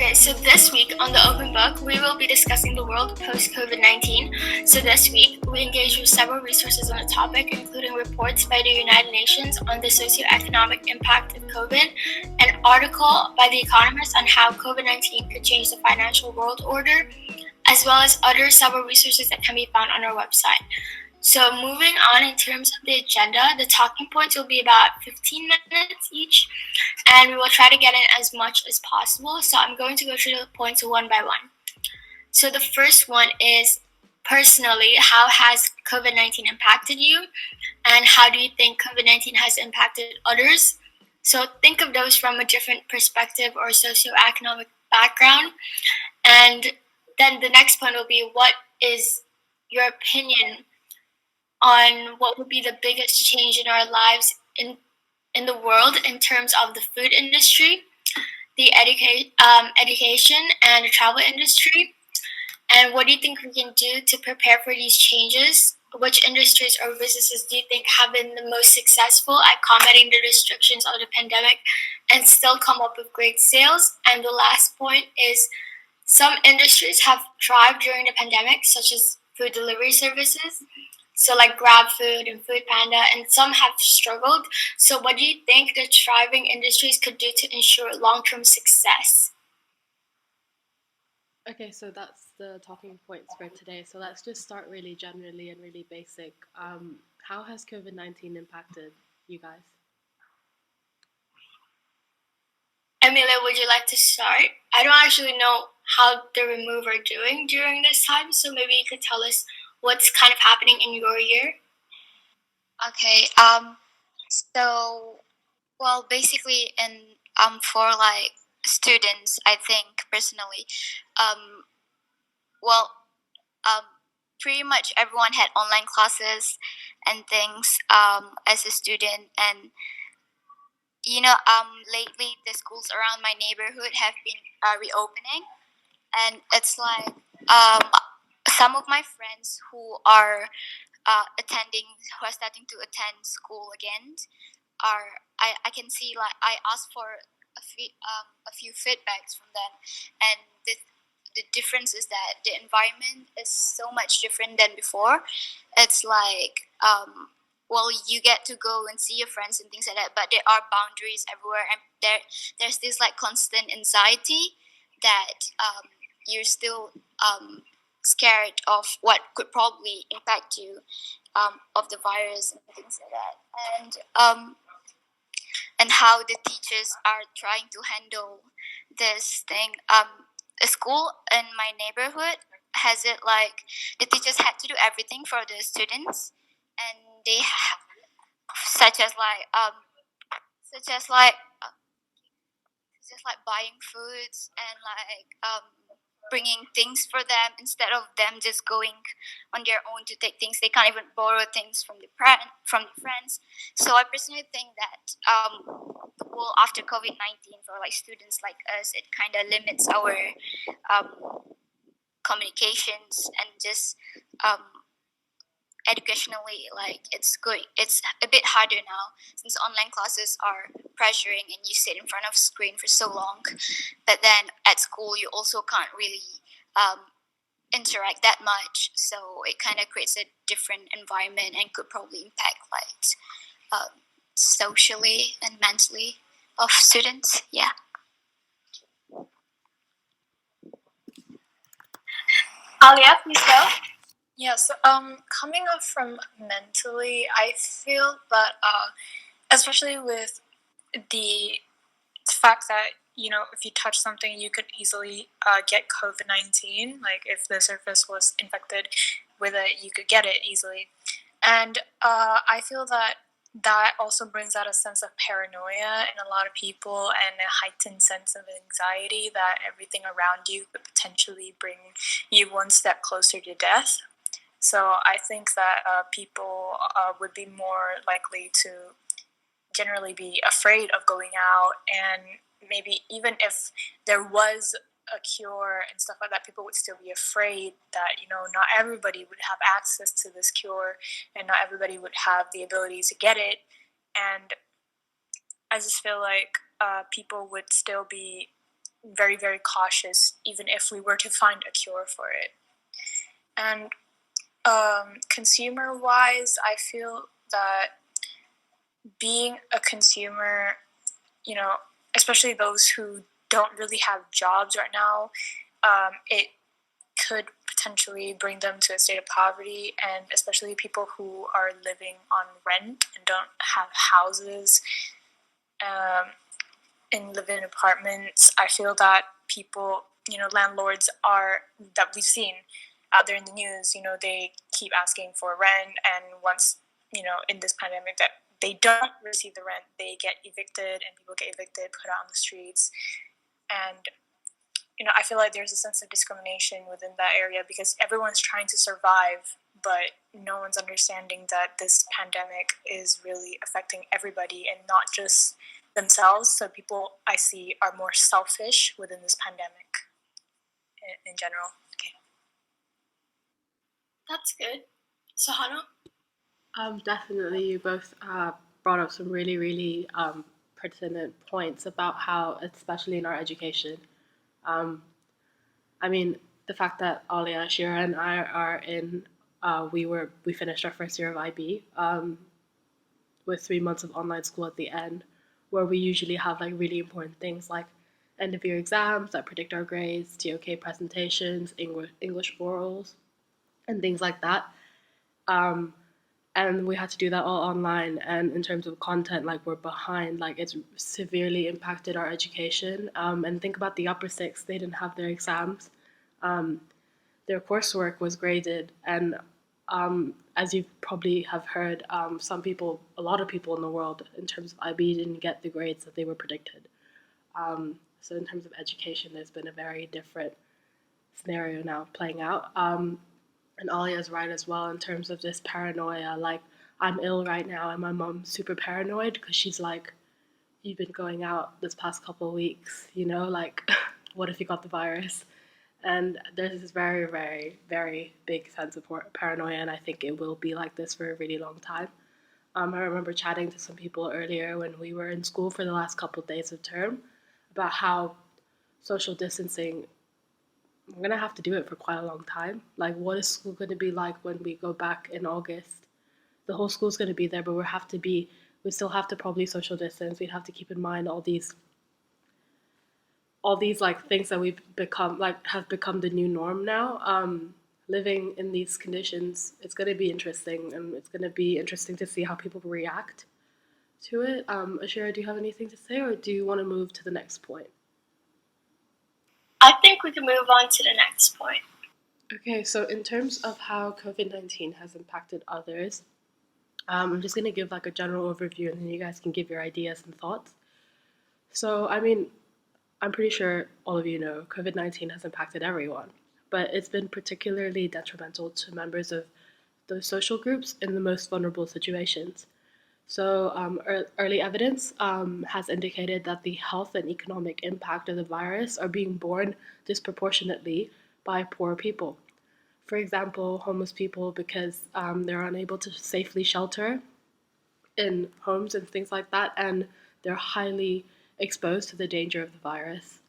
Okay, so this week on the Open Book, we will be discussing the world post-COVID-19. So this week, we engaged with several resources on the topic, including reports by the United Nations on the socioeconomic impact of COVID, an article by The Economist on how COVID-19 could change the financial world order, as well as other several resources that can be found on our website. So moving on in terms of the agenda, the talking points will be about 15 minutes each, and we will try to get in as much as possible. So I'm going to go through the points one by one. So the first one is, personally, how has COVID-19 impacted you? And how do you think COVID-19 has impacted others? So think of those from a different perspective or socioeconomic background. And then the next point will be, what is your opinion on what would be the biggest change in our lives in the world in terms of the food industry, the education and the travel industry, and what do you think we can do to prepare for these changes? Which industries or businesses do you think have been the most successful at combating the restrictions of the pandemic and still come up with great sales? And the last point is, some industries have thrived during the pandemic, such as food delivery services, so like Grab Food and Food Panda, and some have struggled. So what do you think the thriving industries could do to ensure long-term success? Okay, so that's the talking points for today. So let's just start really generally and really basic. How has COVID-19 impacted you guys? Emilia, would you like to start? I don't actually know how the Remove are doing during this time, so maybe you could tell us what's kind of happening in your year. Okay. So, well, basically, for like students, I think personally, well, pretty much everyone had online classes and things as a student, and lately the schools around my neighborhood have been reopening, and it's like some of my friends who are who are starting to attend school again, I can see, like, I asked for a few feedbacks from them, and the difference is that the environment is so much different than before. It's like, well, you get to go and see your friends and things like that, but there are boundaries everywhere, and there's this like constant anxiety that you're still scared of what could probably impact you, of the virus and things like that, and how the teachers are trying to handle this thing. A school in my neighborhood has it like the teachers had to do everything for the students, and such as like such as like just like buying foods and like bringing things for them instead of them just going on their own to take things. They can't even borrow things from the friends. So I personally think that well, after COVID-19, for like students like us, it kind of limits our communications, and just educationally, like, it's a bit harder now since online classes are pressuring and you sit in front of screen for so long. But then at school you also can't really interact that much, so it kind of creates a different environment and could probably impact like socially and mentally of students. Yeah. Alia, please go. Yes, coming up from mentally, I feel that, especially with the fact that, if you touch something, you could easily get COVID-19. Like, if the surface was infected with it, you could get it easily. And I feel that also brings out a sense of paranoia in a lot of people, and a heightened sense of anxiety that everything around you could potentially bring you one step closer to death. So I think that people would be more likely to generally be afraid of going out, and maybe even if there was a cure and stuff like that, people would still be afraid that, not everybody would have access to this cure, and not everybody would have the ability to get it. And I just feel like people would still be very, very cautious, even if we were to find a cure for it. And consumer-wise, I feel that being a consumer, especially those who don't really have jobs right now, it could potentially bring them to a state of poverty, and especially people who are living on rent and don't have houses and live in apartments. I feel that people, landlords that we've seen out there in the news, they keep asking for rent, and once, in this pandemic that they don't receive the rent, they get evicted, and people get evicted, put out on the streets. And I feel like there's a sense of discrimination within that area because everyone's trying to survive, but no one's understanding that this pandemic is really affecting everybody and not just themselves. So people I see are more selfish within this pandemic in general. Okay. That's good. Sohana? Definitely, you both brought up some really, really pertinent points about how, especially in our education, the fact that Alia, Asyirah, and I are in, we finished our first year of IB with 3 months of online school at the end, where we usually have like really important things like end of year exams that predict our grades, TOK presentations, English orals, and things like that. And we had to do that all online, and in terms of content, like, we're behind. Like, it's severely impacted our education. And think about the upper six, they didn't have their exams. Their coursework was graded, and as you probably have heard, a lot of people in the world in terms of IB didn't get the grades that they were predicted. So in terms of education, there's been a very different scenario now playing out. And Alia's right as well in terms of this paranoia. Like, I'm ill right now, and my mom's super paranoid because she's like, you've been going out this past couple of weeks, like, what if you got the virus? And there's this very, very, very big sense of paranoia, and I think it will be like this for a really long time. I remember chatting to some people earlier when we were in school for the last couple of days of term about how social distancing, we're going to have to do it for quite a long time. Like, what is school going to be like when we go back in August? The whole school's going to be there, but we still have to probably social distance. We'd have to keep in mind all these like things that have become the new norm now. Living in these conditions, it's going to be interesting, and it's going to be interesting to see how people react to it. Asyirah, do you have anything to say, or do you want to move to the next point? I think we can move on to the next point. Okay, so in terms of how COVID-19 has impacted others, I'm just going to give like a general overview, and then you guys can give your ideas and thoughts. So, I'm pretty sure all of you know COVID-19 has impacted everyone, but it's been particularly detrimental to members of those social groups in the most vulnerable situations. So early evidence has indicated that the health and economic impact of the virus are being borne disproportionately by poor people. For example, homeless people, because they're unable to safely shelter in homes and things like that, and they're highly exposed to the danger of the virus.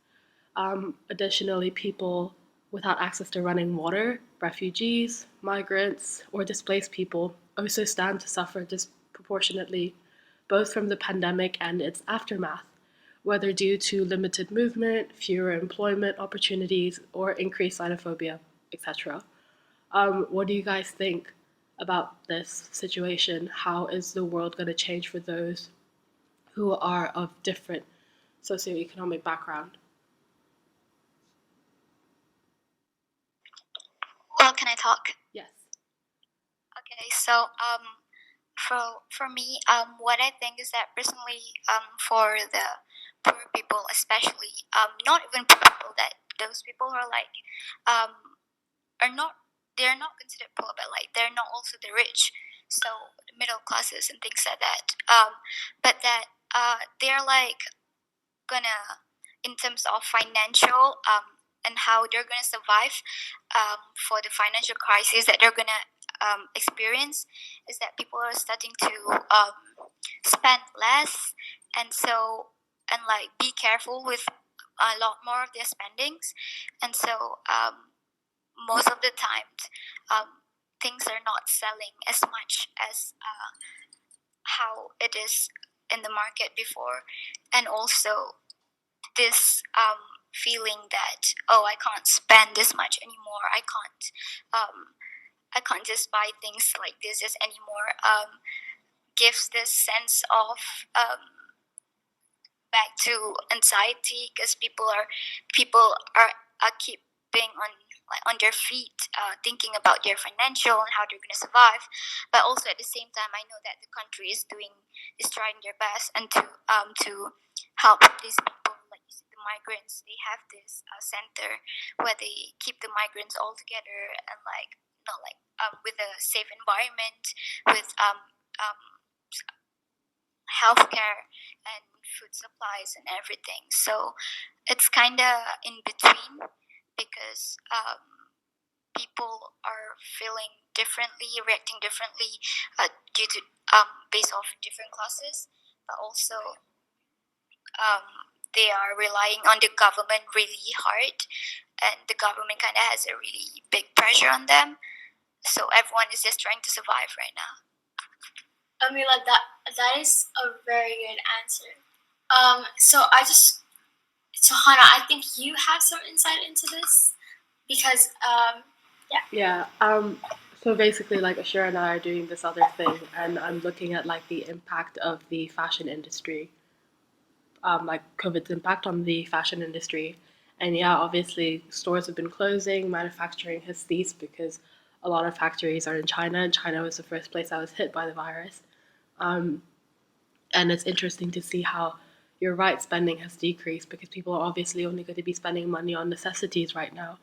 Additionally, people without access to running water, refugees, migrants, or displaced people also stand to suffer disproportionately, both from the pandemic and its aftermath, whether due to limited movement, fewer employment opportunities, or increased xenophobia, etc. What do you guys think about this situation? How is the world going to change for those who are of different socioeconomic background? Well, can I talk? Yes. Okay, so for me, what I think is that personally, for the poor people, especially, not even poor people, that those people who are like, they're not considered poor, but like they're not also the rich, so the middle classes and things like that. But that they're like gonna, in terms of financial, and how they're gonna survive for the financial crisis that they're gonna experience, is that people are starting to spend less, and like be careful with a lot more of their spendings, and so most of the times things are not selling as much as how it is in the market before, and also this feeling that, oh, I can't spend this much anymore. I can't just buy things like this just anymore. Gives this sense of back to anxiety, because people are keeping on their feet, thinking about their financial and how they're going to survive. But also at the same time, I know that the country is trying their best, and to help these people, like you said, the migrants. They have this center where they keep the migrants all together, and like not like with a safe environment, with healthcare and food supplies and everything. So it's kind of in between, because people are feeling differently, reacting differently, due to based off different classes, but also they are relying on the government really hard, and the government kind of has a really big pressure on them. So everyone is just trying to survive right now. Amila, that is a very good answer. Sohana, I think you have some insight into this, because Yeah. So basically, like Asyirah and I are doing this other thing, and I'm looking at like the impact of the fashion industry, like COVID's impact on the fashion industry. And yeah, obviously, stores have been closing, manufacturing has ceased because a lot of factories are in China, and China was the first place that was hit by the virus. Um, and it's interesting to see how you're right, spending has decreased because people are obviously only going to be spending money on necessities right now.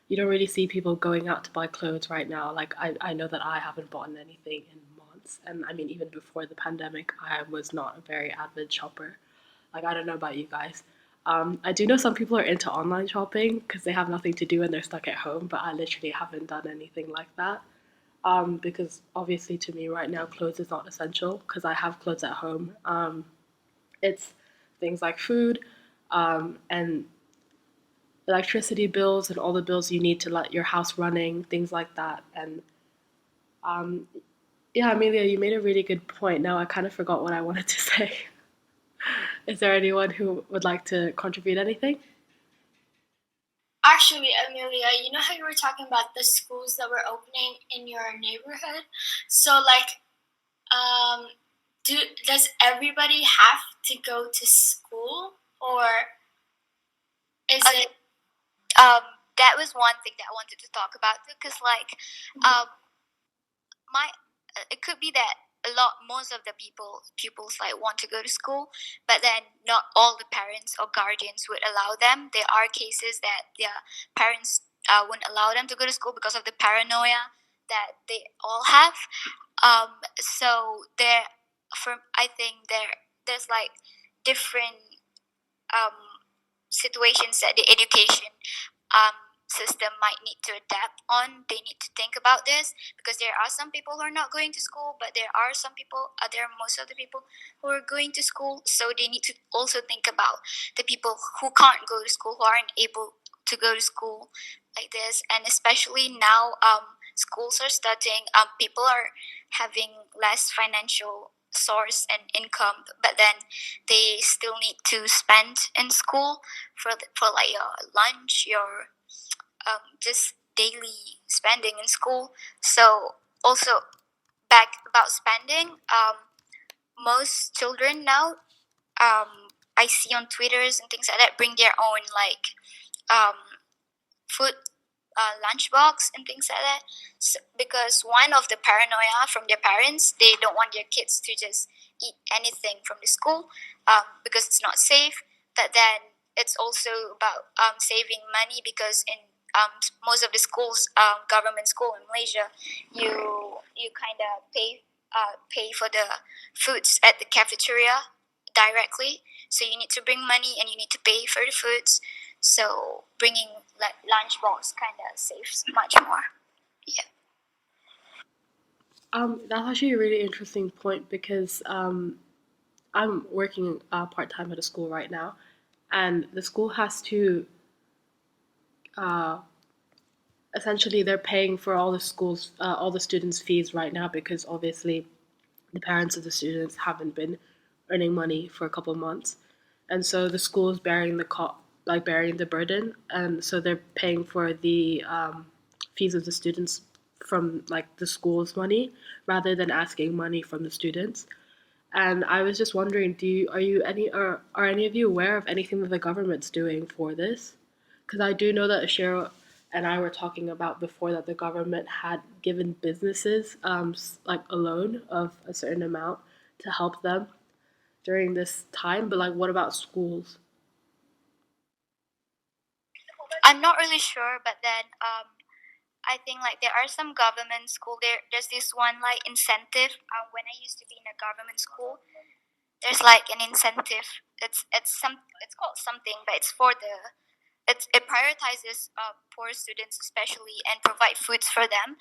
You don't really see people going out to buy clothes right now. Like, I know that I haven't bought anything in months. And I mean, even before the pandemic, I was not a very avid shopper. Like, I don't know about you guys. I do know some people are into online shopping because they have nothing to do and they're stuck at home, but I literally haven't done anything like that. Because obviously, to me right now, clothes is not essential because I have clothes at home. It's things like food, and electricity bills and all the bills you need to let your house running, things like that. And um, yeah, Amelia, you made a really good point. Now I kind of forgot what I wanted to say. Is there anyone who would like to contribute anything? actually, Amelia, you know how you were talking about the schools that were opening in your neighborhood? So, like, does everybody have to go to school, or is it? That was one thing that I wanted to talk about, because like my it could be that most of the pupils like want to go to school, but then not all the parents or guardians would allow them. There are cases that their parents wouldn't allow them to go to school because of the paranoia that they all have. So I think there's like different situations that the education system might need to adapt on. They need to think about this, because there are some people who are not going to school, but there are most of the people who are going to school. So they need to also think about the people who can't go to school, who aren't able to go to school like this. And especially now, schools are starting. People are having less financial source and income, but then they still need to spend in school for like your lunch, your just daily spending in school. So also back about spending, most children now, I see on Twitters and things like that, bring their own like food lunchbox and things like that. So, because one of the paranoia from their parents, they don't want their kids to just eat anything from the school, because it's not safe. But then it's also about saving money, because in most of the schools, government school in Malaysia, you kind of pay for the foods at the cafeteria directly. So you need to bring money and you need to pay for the foods. So bringing like lunchbox kind of saves much more. Yeah. That's actually a really interesting point because I'm working part time at a school right now, and the school has to essentially they're paying for all the students' fees right now because obviously the parents of the students haven't been earning money for a couple of months, and so the school is bearing the burden, and so they're paying for the fees of the students from like the school's money rather than asking money from the students. And I was just wondering, are any of you aware of anything that the government's doing for this? Because I do know that Asyirah and I were talking about before that the government had given businesses like a loan of a certain amount to help them during this time. But like, what about schools? I'm not really sure, but then I think like there are some government school. There's this one like incentive. When I used to be in a government school, there's like an incentive. It's called something, but it's for the it prioritizes poor students especially and provide foods for them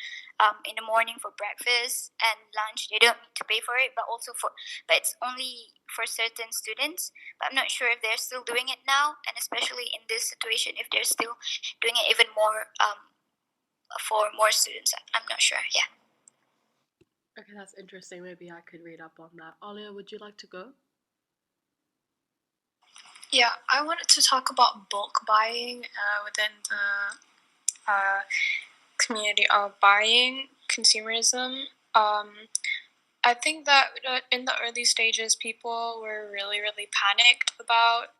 in the morning for breakfast and lunch. They don't need to pay for it, but it's only for certain students. But I'm not sure if they're still doing it now, and especially in this situation, if they're still doing it even more for more students. I'm not sure. Yeah. Okay, that's interesting. Maybe I could read up on that. Alia, would you like to go? Yeah, I wanted to talk about bulk buying within the community of buying consumerism. I think that in the early stages, people were really, really panicked about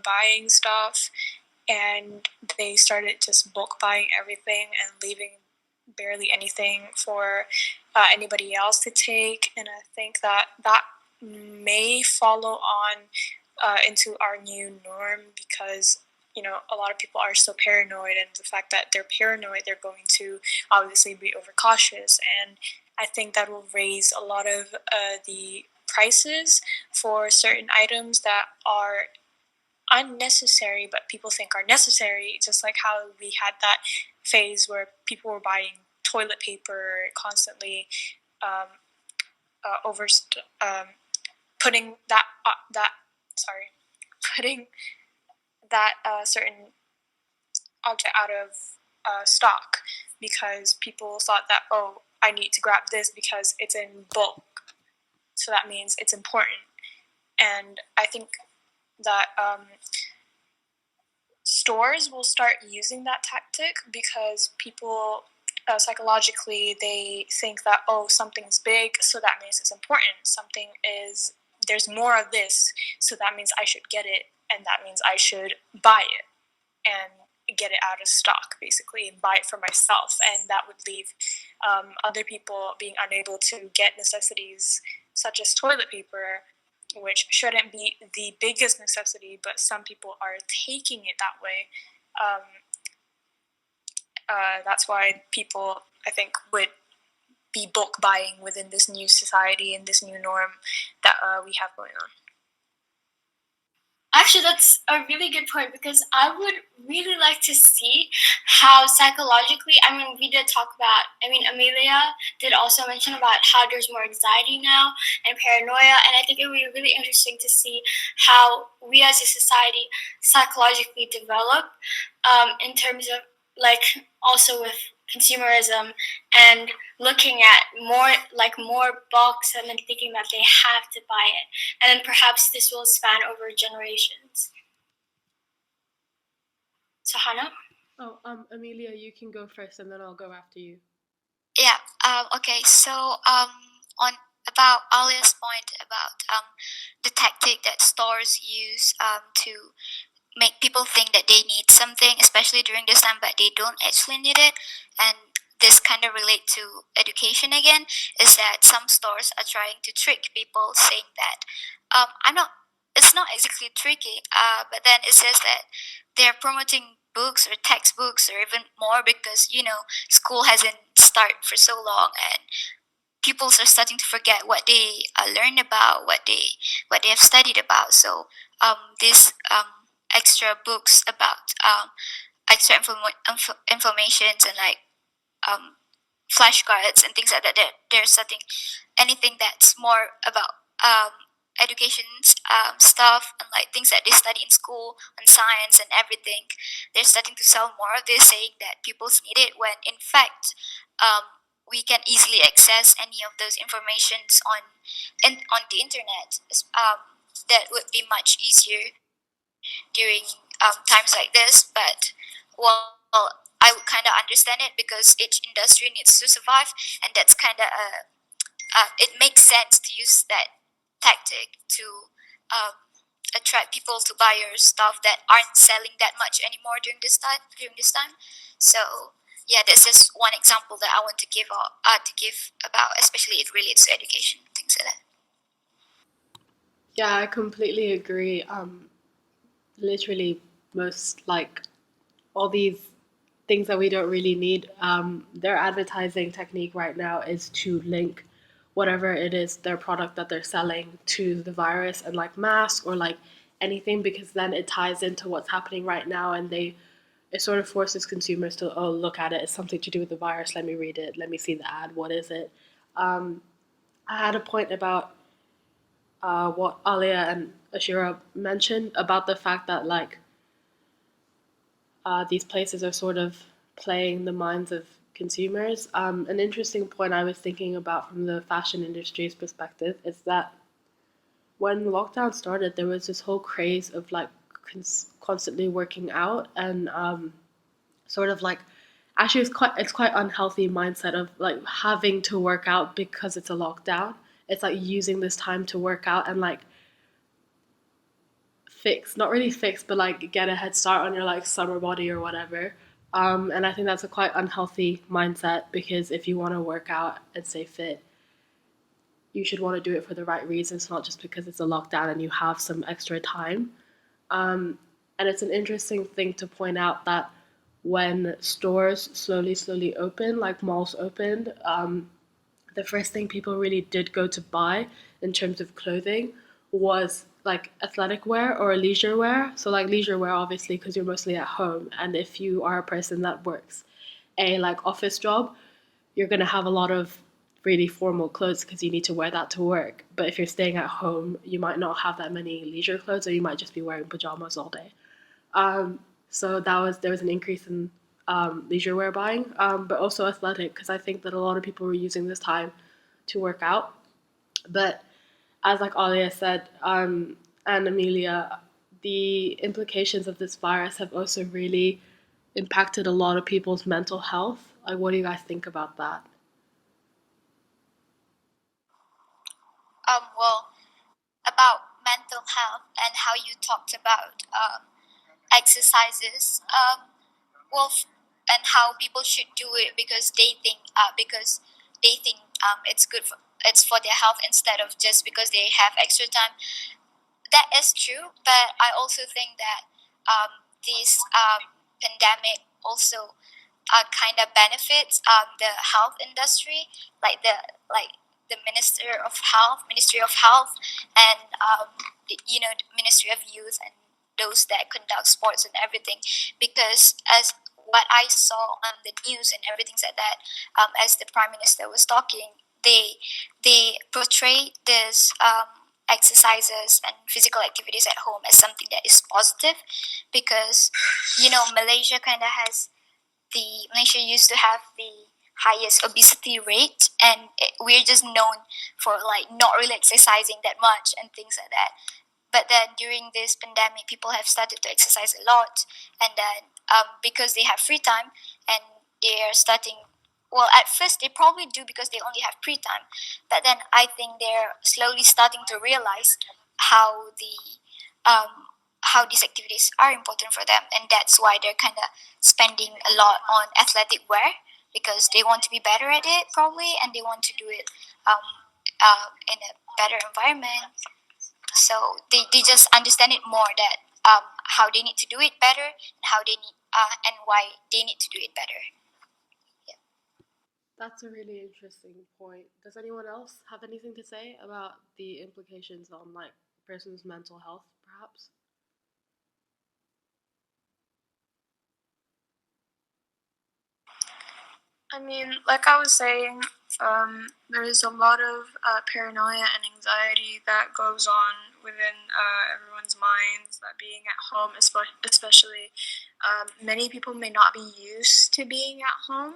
buying stuff, and they started just bulk buying everything and leaving barely anything for anybody else to take. And I think that may follow on into our new norm because a lot of people are so paranoid, and the fact that they're paranoid, they're going to obviously be overcautious, and I think that will raise a lot of the prices for certain items that are unnecessary but people think are necessary, just like how we had that phase where people were buying toilet paper constantly, putting putting that certain object out of stock because people thought that, oh, I need to grab this because it's in bulk, so that means it's important. And I think that stores will start using that tactic because people psychologically they think that, oh, something's big, so that means it's important. There's more of this, so that means I should get it, and that means I should buy it and get it out of stock, basically, and buy it for myself. And that would leave other people being unable to get necessities such as toilet paper, which shouldn't be the biggest necessity, but some people are taking it that way. That's why people, I think, would be bulk buying within this new society and this new norm that we have going on. Actually, that's a really good point because I would really like to see how psychologically, we did talk about, Amelia did also mention about how there's more anxiety now and paranoia, and I think it would be really interesting to see how we as a society psychologically develop in terms of like also with consumerism and looking at more bulks and then thinking that they have to buy it, and then perhaps this will span over generations. Sohana? Oh, Amelia, you can go first, and then I'll go after you. Yeah. Okay. So on about Alia's point about the tactic that stores use to make people think that they need something, especially during this time, but they don't actually need it. And this kind of relate to education again, is that some stores are trying to trick people, saying that it's not exactly tricky, but then it says that they're promoting books or textbooks or even more because school hasn't started for so long, and pupils are starting to forget what they learned about, what they have studied about. So these extra books about extra informations and like flashcards and things like that. They're setting anything that's more about education stuff and like things that they study in school on science and everything. They're starting to sell more of this, saying that pupils need it when in fact we can easily access any of those informations on the internet. That would be much easier during times like this. But well, I would kind of understand it because each industry needs to survive, and that's kind of it makes sense to use that tactic to attract people to buy your stuff that aren't selling that much anymore during this time. So yeah, this is one example that I want to give about, especially it relates to education, things like that. Yeah, I completely agree. Literally, most like all these things that we don't really need, their advertising technique right now is to link whatever it is, their product that they're selling, to the virus, and like mask or like anything, because then it ties into what's happening right now, and it sort of forces consumers to, oh, look at it, it's something to do with the virus, let me read it, let me see the ad, what is it. I had a point about what Alia and Asyirah mentioned about the fact that like these places are sort of playing the minds of consumers. An interesting point I was thinking about from the fashion industry's perspective is that when lockdown started, there was this whole craze of like constantly working out, and sort of like actually it's quite unhealthy mindset of like having to work out because it's a lockdown. It's like using this time to work out and like not really fix, but like get a head start on your like summer body or whatever. And I think that's a quite unhealthy mindset, because if you want to work out and stay fit, you should want to do it for the right reasons, not just because it's a lockdown and you have some extra time. And it's an interesting thing to point out that when stores slowly open, like malls opened, the first thing people really did go to buy in terms of clothing was like athletic wear or leisure wear. So like leisure wear, obviously, because you're mostly at home, and if you are a person that works a like office job, you're gonna have a lot of really formal clothes because you need to wear that to work. But if you're staying at home, you might not have that many leisure clothes, or you might just be wearing pajamas all day. So there was an increase in leisure wear buying, but also athletic, because I think that a lot of people were using this time to work out. But as like Alia said, and Amelia, the implications of this virus have also really impacted a lot of people's mental health. Like, what do you guys think about that? Well, about mental health and how you talked about exercises. Well, and how people should do it because they think it's for their health instead of just because they have extra time. That is true, but I also think that this pandemic also kind of benefits the health industry, like the Ministry of Health, and the Ministry of Youth, and those that conduct sports and everything, because as what I saw on the news and everything like that, as the Prime Minister was talking, they portray this exercises and physical activities at home as something that is positive, because Malaysia used to have the highest obesity rate, and we're just known for like not really exercising that much and things like that. But then during this pandemic, people have started to exercise a lot, and then because they have free time, and they're starting. Well, at first they probably do because they only have free time, but then I think they're slowly starting to realize how um, how these activities are important for them, and that's why they're kind of spending a lot on athletic wear, because they want to be better at it probably, and they want to do it in a better environment. So they just understand it more, that how they need to do it better, and how they need and why they need to do it better. Yeah. That's a really interesting point. Does anyone else have anything to say about the implications on like a person's mental health, perhaps? I mean, like I was saying, there's a lot of paranoia and anxiety that goes on within everyone's minds, that being at home, especially many people may not be used to being at home,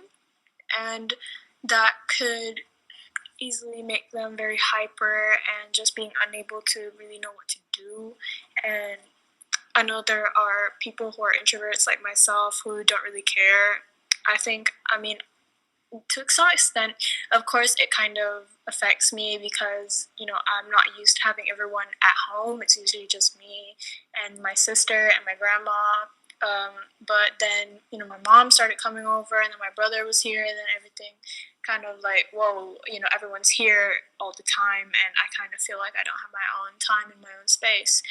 and that could easily make them very hyper and just being unable to really know what to do. And I know there are people who are introverts like myself who don't really care. I mean, to some extent, of course, it kind of affects me because, I'm not used to having everyone at home. It's usually just me and my sister and my grandma. But then, my mom started coming over, and then my brother was here, and then everything kind of like, whoa, everyone's here all the time, and I kind of feel like I don't have my own time in my own space.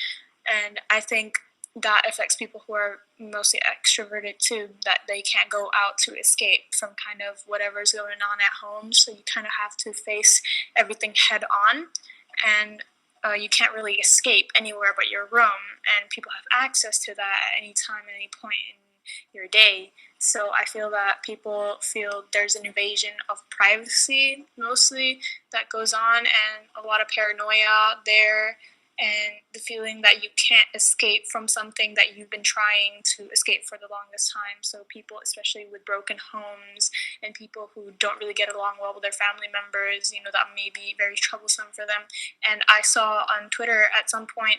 And I think that affects people who are mostly extroverted too, that they can't go out to escape from kind of whatever's going on at home. So you kind of have to face everything head on, and you can't really escape anywhere but your room, and people have access to that at any time, at any point in your day. So I feel that people feel there's an invasion of privacy mostly that goes on, and a lot of paranoia there, and the feeling that you can't escape from something that you've been trying to escape for the longest time. So people, especially with broken homes and people who don't really get along well with their family members, that may be very troublesome for them. And I saw on Twitter at some point,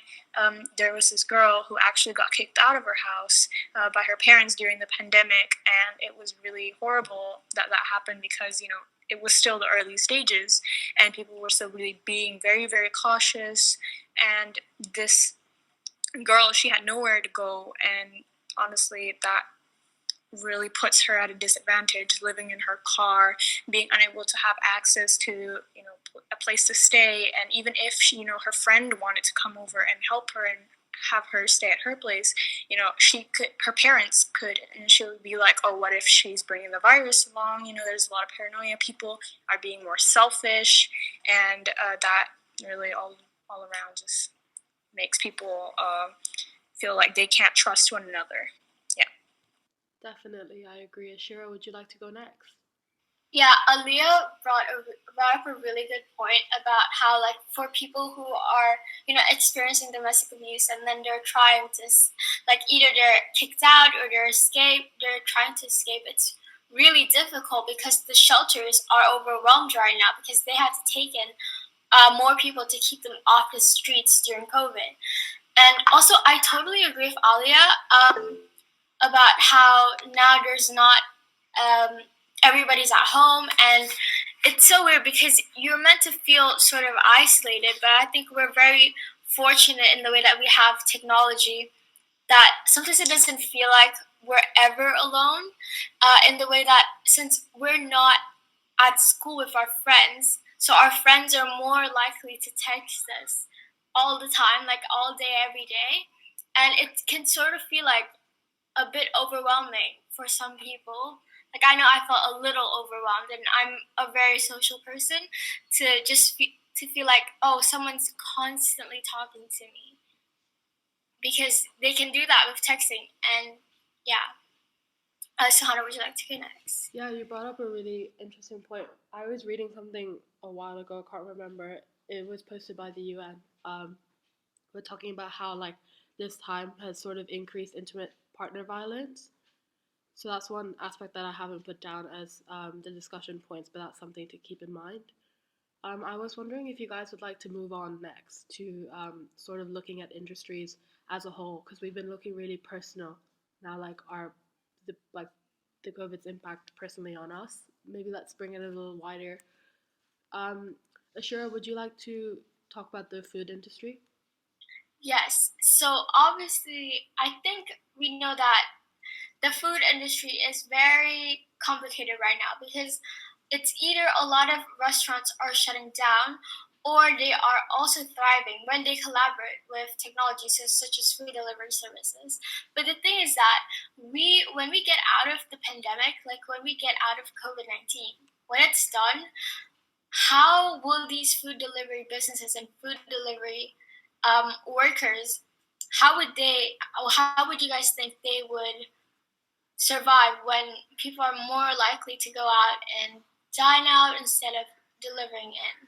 there was this girl who actually got kicked out of her house by her parents during the pandemic, and it was really horrible that happened because, it was still the early stages, and people were still really being very, very cautious. And this girl, she had nowhere to go, and honestly, that really puts her at a disadvantage, living in her car, being unable to have access to, a place to stay. And even if she, her friend wanted to come over and help her and have her stay at her place, her parents could, and she would be like, oh, what if she's bringing the virus along? There's a lot of paranoia. People are being more selfish, and that really all around just makes people feel like they can't trust one another. Yeah. Definitely, I agree. Asyirah, would you like to go next? Yeah, Aaliyah brought up a really good point about how, like, for people who are, experiencing domestic abuse and then they're trying to, like, either they're kicked out or they're trying to escape, it's really difficult because the shelters are overwhelmed right now because they have to take in more people to keep them off the streets during COVID. And also, I totally agree with Aaliyah about how now there's not everybody's at home, and it's so weird because you're meant to feel sort of isolated, but I think we're very fortunate in the way that we have technology that sometimes it doesn't feel like we're ever alone, in the way that since we're not at school with our friends, so our friends are more likely to text us all the time, like all day, every day, and it can sort of feel like a bit overwhelming for some people. Like, I know I felt a little overwhelmed, and I'm a very social person, to just to feel like, oh, someone's constantly talking to me, because they can do that with texting. And yeah, Sohana, would you like to go next? Yeah, you brought up a really interesting point. I was reading something a while ago, I can't remember. It was posted by the UN. We're talking about how, like, this time has sort of increased intimate partner violence. So that's one aspect that I haven't put down as the discussion points, but that's something to keep in mind. I was wondering if you guys would like to move on next to sort of looking at industries as a whole, because we've been looking really personal now, like the COVID's impact personally on us. Maybe let's bring it a little wider. Asyirah, would you like to talk about the food industry? Yes. So obviously, I think we know that the food industry is very complicated right now because it's either a lot of restaurants are shutting down or they are also thriving when they collaborate with technologies such as food delivery services. But the thing is that when we get out of the pandemic, like when we get out of COVID-19, when it's done, how will these food delivery businesses and food delivery workers, how would you guys think they would survive when people are more likely to go out and dine out instead of delivering in.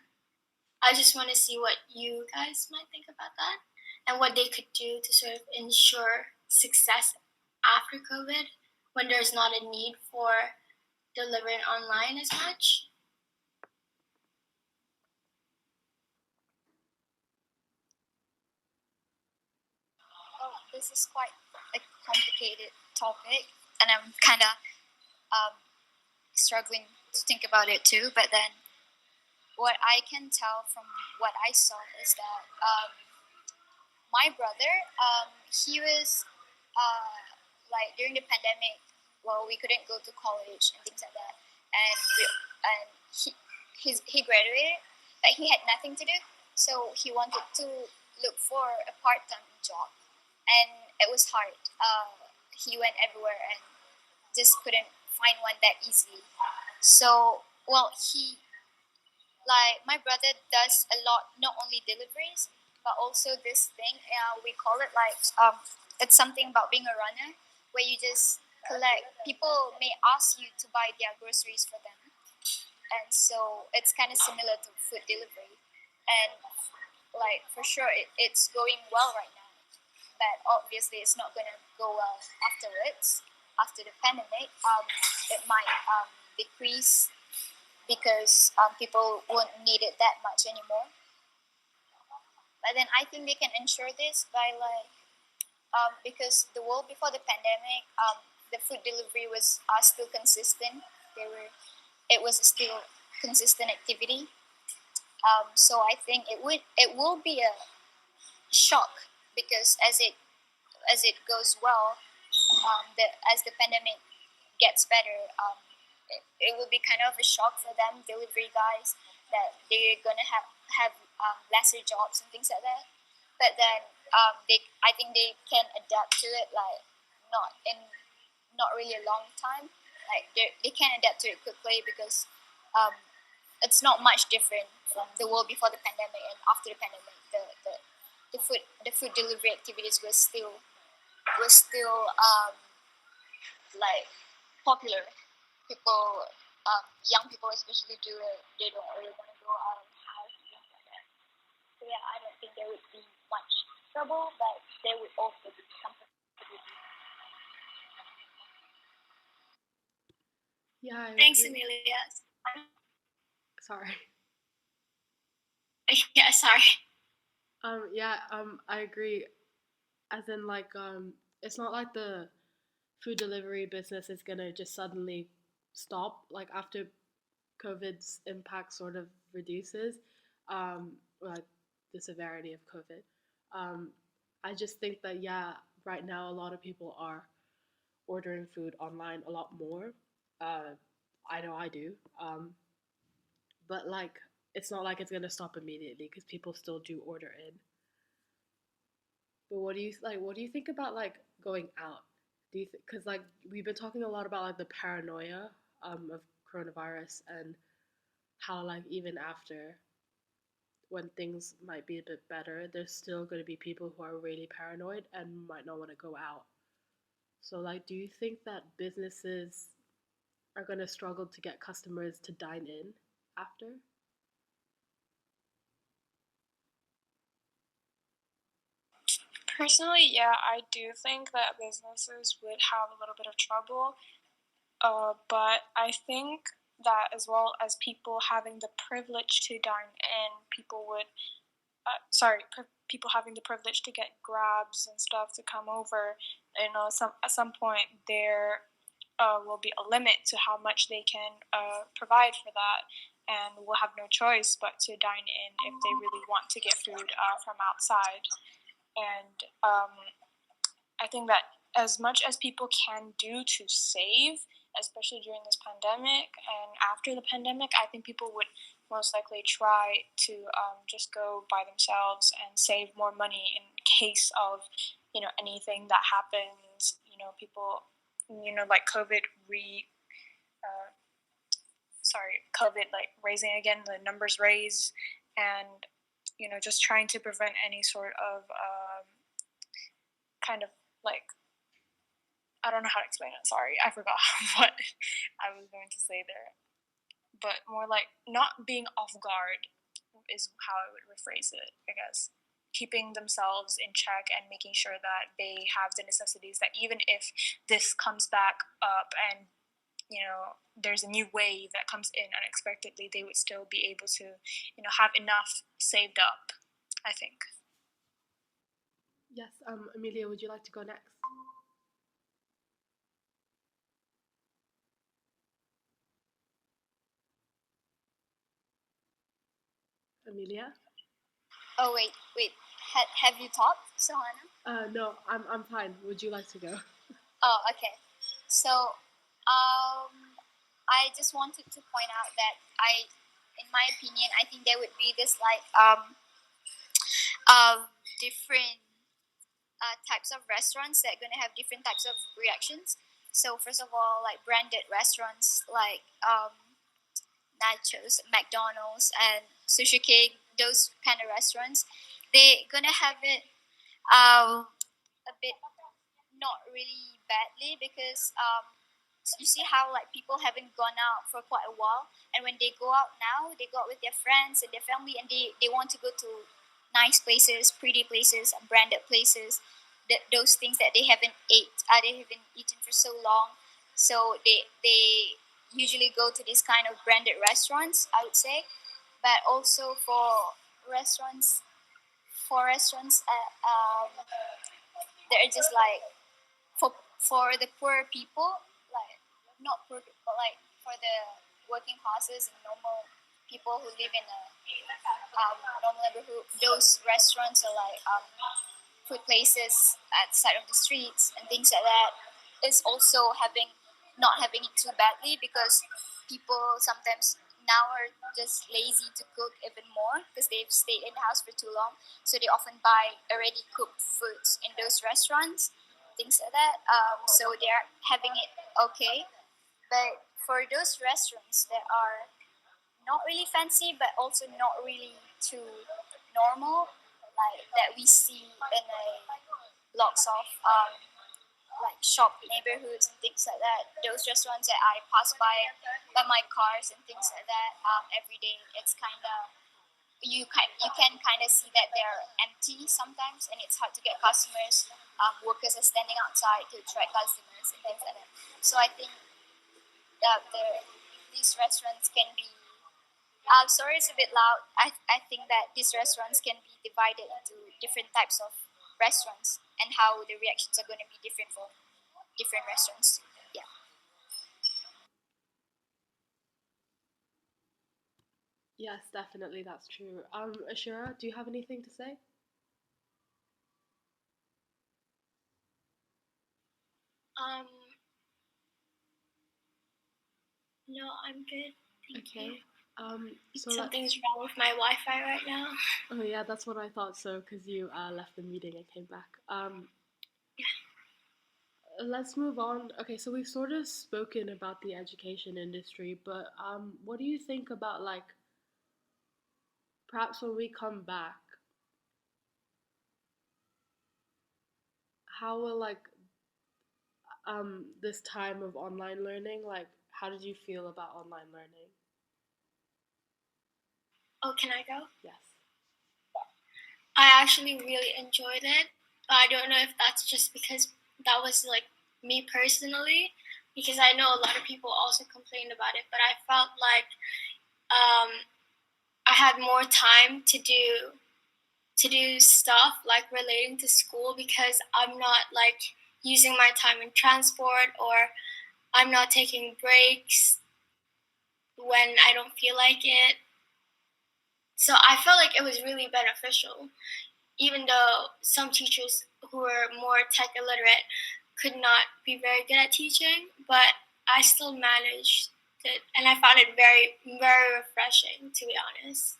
I just want to see what you guys might think about that and what they could do to sort of ensure success after COVID when there's not a need for delivering online as much. Oh, this is quite a complicated topic, and I'm kind of struggling to think about it too. But then, what I can tell from what I saw is that my brother, he was like during the pandemic, well, we couldn't go to college and things like that, and he graduated, but he had nothing to do, so he wanted to look for a part-time job, and it was hard. He went everywhere and just couldn't find one that easily. So, well, my brother does a lot, not only deliveries, but also this thing. We call it it's something about being a runner, where you just collect. People may ask you to buy their groceries for them, and so it's kind of similar to food delivery. And like for sure, it's going well right now, but obviously it's not gonna go well afterwards. After the pandemic, it might decrease because people won't need it that much anymore. But then I think they can ensure this by because the world before the pandemic, the food delivery was still consistent. It was still consistent activity. So I think it will be a shock because as it goes well, as the pandemic gets better, it will be kind of a shock for them, delivery guys, that they're gonna have lesser jobs and things like that. But then I think they can adapt to it, like not really a long time. Like they can adapt to it quickly because um, it's not much different from the world before the pandemic and after the pandemic. The food delivery activities were still like popular. People, young people especially, do it. They don't really want to go out of the house and things like that. So yeah, I don't think there would be much trouble, but there would also be some possibility. Yeah, I Thanks, agree. Amelia. Sorry. Yeah, sorry. Yeah, I agree. As in, it's not like the food delivery business is gonna just suddenly stop, like after COVID's impact sort of reduces, like the severity of COVID. Um, I just think that, yeah, right now a lot of people are ordering food online a lot more. Uh, I know I do. But it's not like it's gonna stop immediately because people still do order in. But what do you think about going out? Do you because we've been talking a lot about the paranoia of coronavirus and how even after when things might be a bit better, there's still going to be people who are really paranoid and might not want to go out. So do you think that businesses are going to struggle to get customers to dine in after? Personally, yeah, I do think that businesses would have a little bit of trouble. But I think that as well as people having the privilege to dine in, people having the privilege to get grabs and stuff to come over. At some point there will be a limit to how much they can provide for that, and will have no choice but to dine in if they really want to get food from outside. And I think that as much as people can do to save, especially during this pandemic and after the pandemic, I think people would most likely try to just go by themselves and save more money in case of anything that happens. People, like COVID raising again, the numbers raise, and just trying to prevent any sort of kind of like, I don't know how to explain it. Sorry, I forgot what I was going to say there. but more like not being off guard is how I would rephrase it, I guess. Keeping themselves in check and making sure that they have the necessities that even if this comes back up and there's a new wave that comes in unexpectedly, they would still be able to have enough saved up, I think. Yes, Amelia, would you like to go next? Amelia? Oh wait. Have you talked, Sohana? No, I'm fine. Would you like to go? Oh, okay. So, I just wanted to point out that in my opinion, I think there would be this like different types of restaurants that are gonna have different types of reactions. So first of all, like branded restaurants like Nachos, McDonald's, and Sushi King, those kind of restaurants, they're gonna have it a bit not really badly because you see how like people haven't gone out for quite a while, and when they go out now, they go out with their friends and their family, and they want to go to nice places, pretty places, branded places, those things that they haven't eaten for so long. So they usually go to this kind of branded restaurants, I would say. But also restaurants restaurants, they're just like for the poor people, like not poor people, but like for the working classes and normal people who live in a normal neighborhood. Those restaurants are like food places at the side of the streets and things like that. Is also not having it too badly because people sometimes now are just lazy to cook even more because they've stayed in the house for too long. So they often buy already cooked foods in those restaurants, things like that. So they're having it okay. But for those restaurants that are not really fancy, but also not really too normal, like that we see in a lots of like shop neighborhoods and things like that. Those restaurants that I pass by my cars and things like that every day, it's kind of you can kind of see that they're empty sometimes, and it's hard to get customers. Workers are standing outside to attract customers and things like that. So I think that these restaurants can be. Sorry, it's a bit loud. I think that these restaurants can be divided into different types of restaurants and how the reactions are going to be different for different restaurants. Yeah. Yes, definitely, that's true. Asyirah, do you have anything to say? Um, no, I'm good. Thank you. So Something's wrong with my Wi-Fi right now. Oh yeah, that's what I thought. So, because you left the meeting and came back. Let's move on. Okay, so we've sort of spoken about the education industry, but what do you think about like perhaps when we come back, how will like this time of online learning, like how did you feel about online learning? Oh, can I go? Yes. I actually really enjoyed it. I don't know if that's just because that was like me personally, because I know a lot of people also complained about it, but I felt like I had more time to do stuff like relating to school because I'm not like using my time in transport, or I'm not taking breaks when I don't feel like it. So I felt like it was really beneficial, even though some teachers who were more tech illiterate could not be very good at teaching, but I still managed it, and I found it very, very refreshing, to be honest.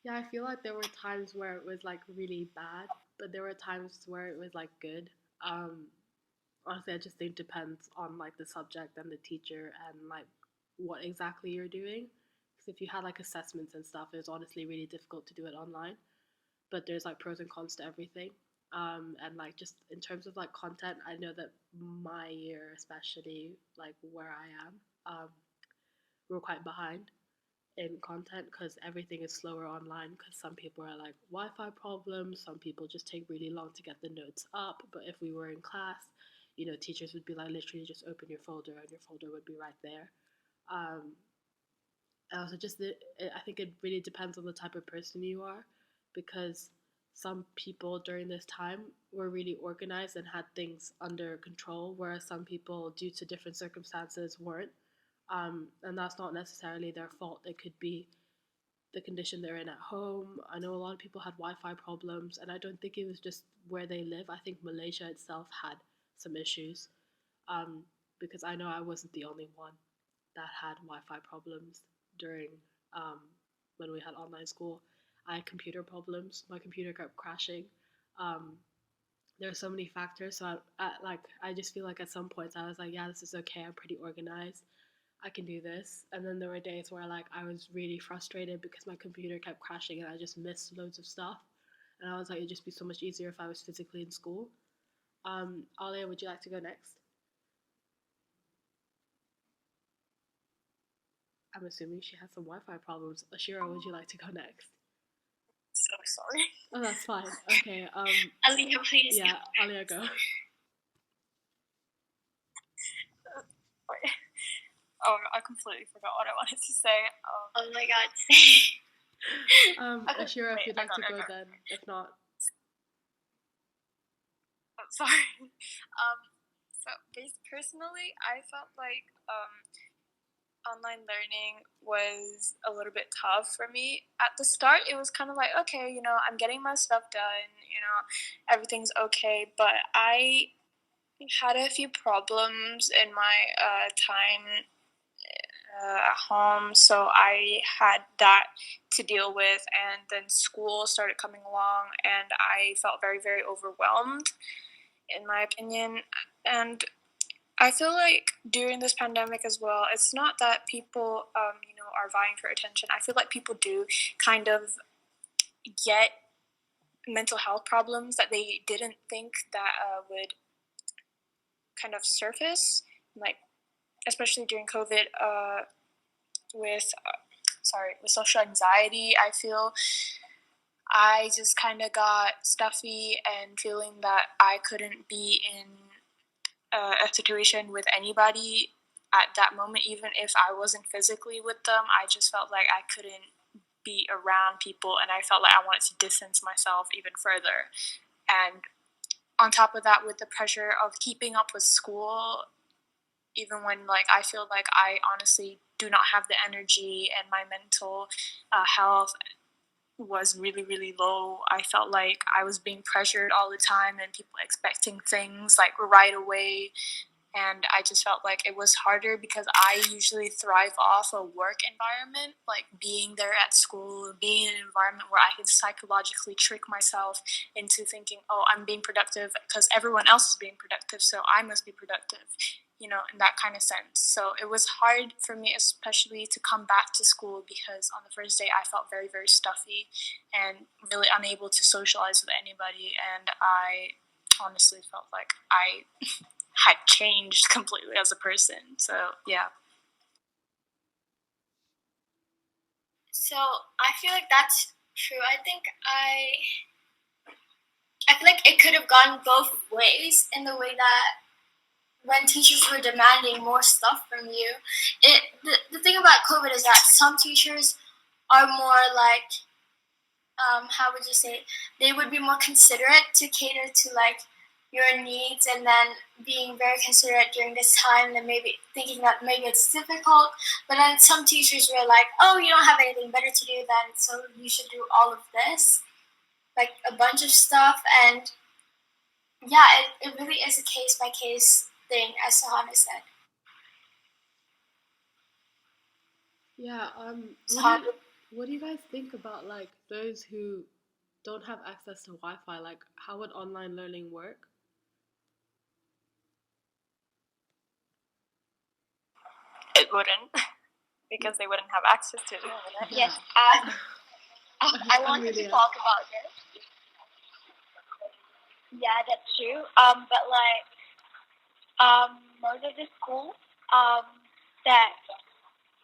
Yeah, I feel like there were times where it was like really bad, but there were times where it was like good. Um, Honestly, I just think it depends on like the subject and the teacher and like what exactly you're doing. Because if you had like assessments and stuff, it's honestly really difficult to do it online. But there's like pros and cons to everything. And like just in terms of like content, I know that my year, especially like where I am, we're quite behind in content because everything is slower online because some people are like Wi-Fi problems, some people just take really long to get the notes up. But if we were in class, teachers would be like literally just open your folder and your folder would be right there. um, and also I think it really depends on the type of person you are, because some people during this time were really organized and had things under control, whereas some people, due to different circumstances, weren't. And that's not necessarily their fault. It could be the condition they're in at home. I know a lot of people had Wi-Fi problems, and I don't think it was just where they live. I think Malaysia itself had some issues, um, because I know I wasn't the only one that had Wi-Fi problems during um, when we had online school. I had computer problems. My computer kept crashing. Um, there are so many factors. So I just feel like at some points I was like, yeah, this is okay. I'm pretty organized. I can do this. And then there were days where like I was really frustrated because my computer kept crashing and I just missed loads of stuff. And I was like, it'd just be so much easier if I was physically in school. Alia, would you like to go next? I'm assuming she has some Wi-Fi problems. Asyirah, would you like to go next? So sorry. Oh, that's fine. Okay. Alia, please. Yeah, Alia, go. Oh, I completely forgot what I wanted to say. Oh my god. Asyirah, if you'd like to go then. If not. Oh, sorry. So personally, I felt like online learning was a little bit tough for me. At the start, it was kind of like, okay, I'm getting my stuff done, everything's okay. But I had a few problems in my time at home, so I had that to deal with, and then school started coming along, and I felt very, very overwhelmed, in my opinion. And I feel like during this pandemic as well, it's not that people, are vying for attention. I feel like people do kind of get mental health problems that they didn't think that would kind of surface, like especially during COVID, with social anxiety. I feel I just kind of got stuffy and feeling that I couldn't be in a situation with anybody at that moment, even if I wasn't physically with them. I just felt like I couldn't be around people, and I felt like I wanted to distance myself even further. And on top of that, with the pressure of keeping up with school, even when like I feel like I honestly do not have the energy, and my mental health was really, really low. I felt like I was being pressured all the time and people expecting things like right away. And I just felt like it was harder because I usually thrive off a work environment, like being there at school, being in an environment where I could psychologically trick myself into thinking, oh, I'm being productive because everyone else is being productive, so I must be productive, in that kind of sense. So it was hard for me, especially to come back to school, because on the first day I felt very, very stuffy and really unable to socialize with anybody. And I honestly felt like I had changed completely as a person. So yeah. So I feel like that's true. I feel like it could have gone both ways, in the way that when teachers were demanding more stuff from you, the thing about COVID is that some teachers are more like, how would you say, they would be more considerate to cater to like your needs, and then being very considerate during this time, and maybe thinking that maybe it's difficult. But then some teachers were like, oh, you don't have anything better to do then, so you should do all of this, like a bunch of stuff. And yeah, it really is a case by case thing, as Sohana said. Yeah, what do you guys think about like those who don't have access to Wi-Fi? Like, how would online learning work? It wouldn't, because they wouldn't have access to the internet. Yes, I wanted to talk about this. Yeah, that's true. But like most of the schools that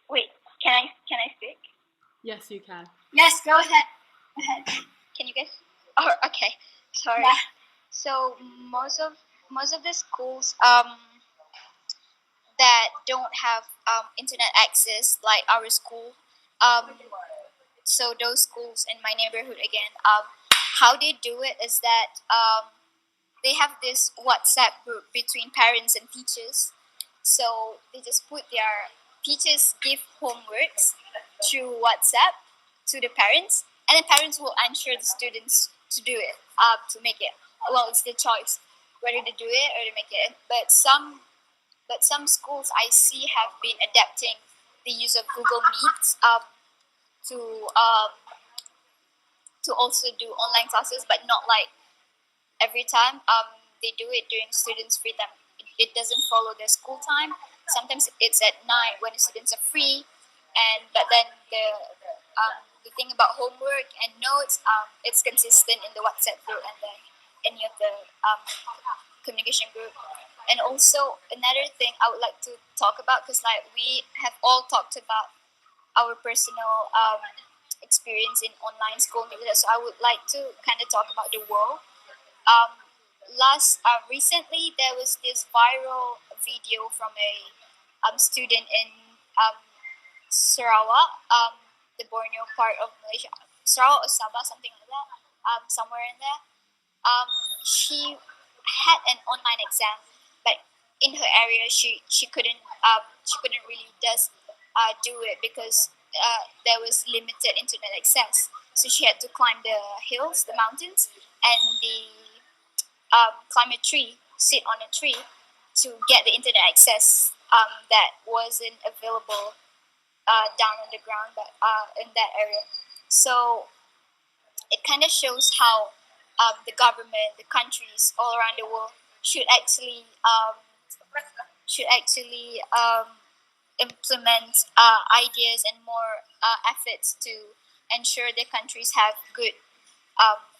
wait, can I speak? Yes, you can. Yes, go ahead. Go ahead. Can you guys? Oh, okay. Sorry. Yeah. So most of the schools that don't have internet access like our school, so those schools in my neighborhood again, how they do it is that they have this WhatsApp group between parents and teachers. So they just put their teachers give homeworks through WhatsApp to the parents, and the parents will ensure the students to do it, to make it. Well, it's their choice whether to do it or to make it. But some schools I see have been adapting the use of Google Meet to um, to also do online classes, but not like every time. They do it during students' free time. It doesn't follow their school time. Sometimes it's at night when the students are free, and but then the thing about homework and notes, it's consistent in the WhatsApp group and then any of the communication group. And also another thing I would like to talk about, because like we have all talked about our personal experience in online school media, so I would like to kind of talk about the world. um, Recently there was this viral video from a student in um, Sarawak, the Borneo part of Malaysia, Sarawak or Sabah, something like that, somewhere in there. She had an online exam, but in her area she couldn't really do it because there was limited internet access. So she had to climb the hills, the mountains, and climb a tree, sit on a tree to get the internet access that wasn't available down on the ground, but in that area. So it kind of shows how the government, the countries all around the world should actually implement ideas and more efforts to ensure their countries have good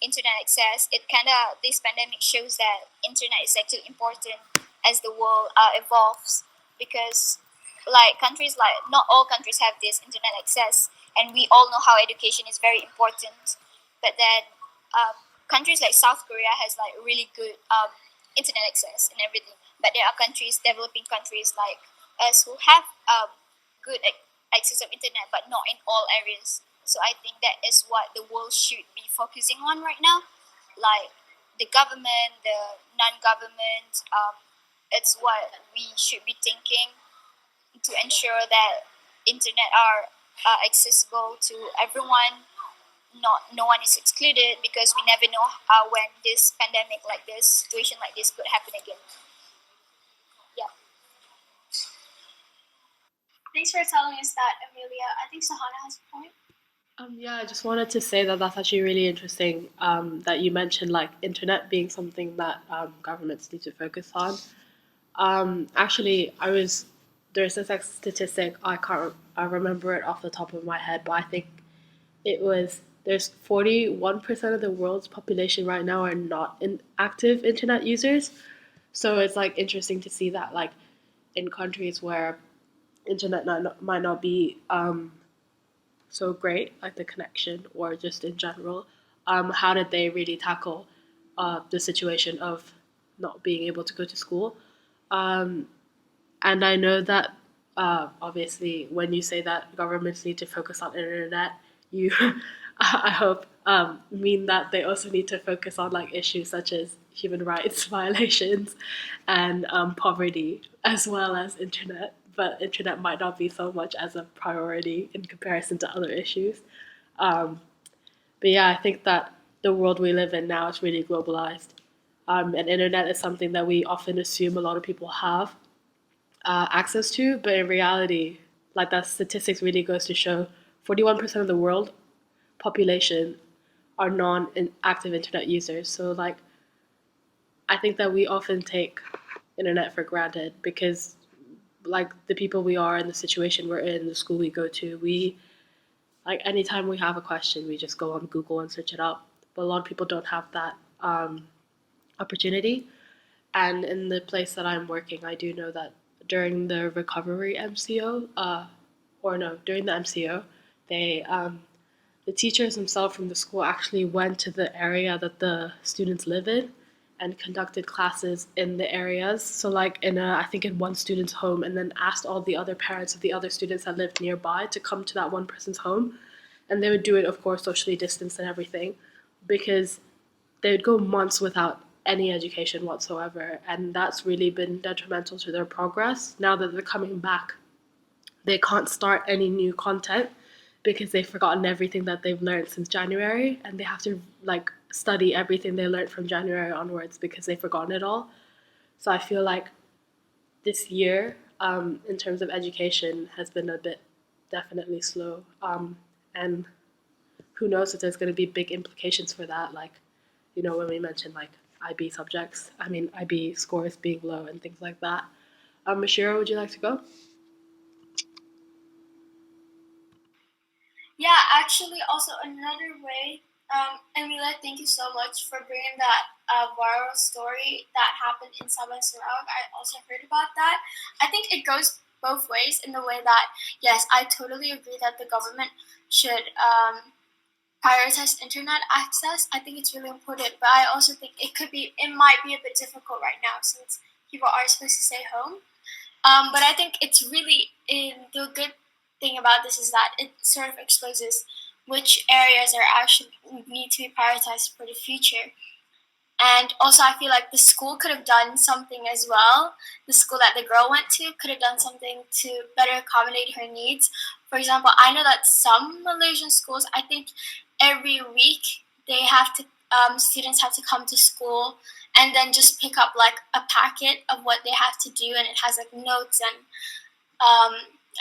internet access. It kind of this pandemic shows that internet is actually important as the world evolves, because like countries like not all countries have this internet access, and we all know how education is very important. But then countries like South Korea has like really good internet access and everything. But there are countries, developing countries like us, who have good access of internet, but not in all areas. So I think that is what the world should be focusing on right now, like the government, the non-government. It's what we should be thinking to ensure that internet are accessible to everyone. Not no one is excluded, because we never know when this pandemic like this, situation like this could happen again. Yeah. Thanks for telling us that, Amelia. I think Sohana has a point. Yeah, I just wanted to say that that's actually really interesting that you mentioned like internet being something that governments need to focus on. Actually, there's this like, statistic, I remember it off the top of my head, but I think there's 41% of the world's population right now are not active internet users. So it's like interesting to see that like in countries where internet might not be so great, like the connection or just in general, how did they really tackle the situation of not being able to go to school? Um, and I know that obviously when you say that governments need to focus on internet, you I hope mean that they also need to focus on like issues such as human rights violations and poverty as well as internet. But internet might not be so much as a priority in comparison to other issues. Um, but yeah, I think that the world we live in now is really globalized. And internet is something that we often assume a lot of people have access to, but in reality, like that statistics really goes to show 41% of the world population are non-active internet users. So like, I think that we often take internet for granted because like the people we are in the situation we're in, the school we go to, we like anytime we have a question, we just go on Google and search it up. But a lot of people don't have that opportunity. And in the place that I'm working, I do know that during the recovery MCO, during the MCO, they the teachers themselves from the school actually went to the area that the students live in and conducted classes in the areas. So like I think in one student's home, and then asked all the other parents of the other students that lived nearby to come to that one person's home. And they would do it, of course, socially distanced and everything, because they would go months without any education whatsoever. And that's really been detrimental to their progress. Now that they're coming back, they can't start any new content because they've forgotten everything that they've learned since January, and they have to like study everything they learned from January onwards because they've forgotten it all. So I feel like this year, in terms of education, has been a bit definitely slow. And who knows if there's going to be big implications for that, like, when we mentioned like IB scores being low and things like that. Asyirah, would you like to go? Yeah, actually, also another way, Emila, thank you so much for bringing that viral story that happened in Sabah Sarawak. I also heard about that. I think it goes both ways in the way that, yes, I totally agree that the government should prioritize internet access. I think it's really important, but I also think it might be a bit difficult right now since people are supposed to stay home. But I think it's really the good thing about this is that it sort of exposes which areas are actually need to be prioritized for the future. And also, I feel like the school could have done something as well. The school that the girl went to could have done something to better accommodate her needs. For example, I know that some Malaysian schools, I think every week they have to students have to come to school and then just pick up like a packet of what they have to do, and it has like notes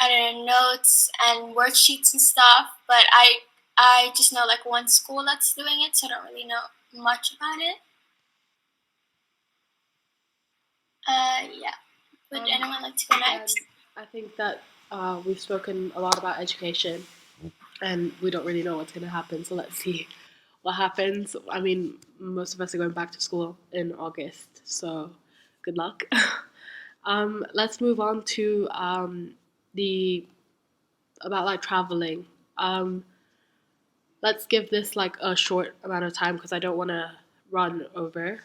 and notes and worksheets and stuff. But I just know like one school that's doing it, so I don't really know much about it. Yeah. Would anyone like to go next? I think that we've spoken a lot about education, and we don't really know what's going to happen. So let's see what happens. I mean, most of us are going back to school in August, so good luck. Let's move on to about like traveling. Let's give this like a short amount of time because I don't want to run over.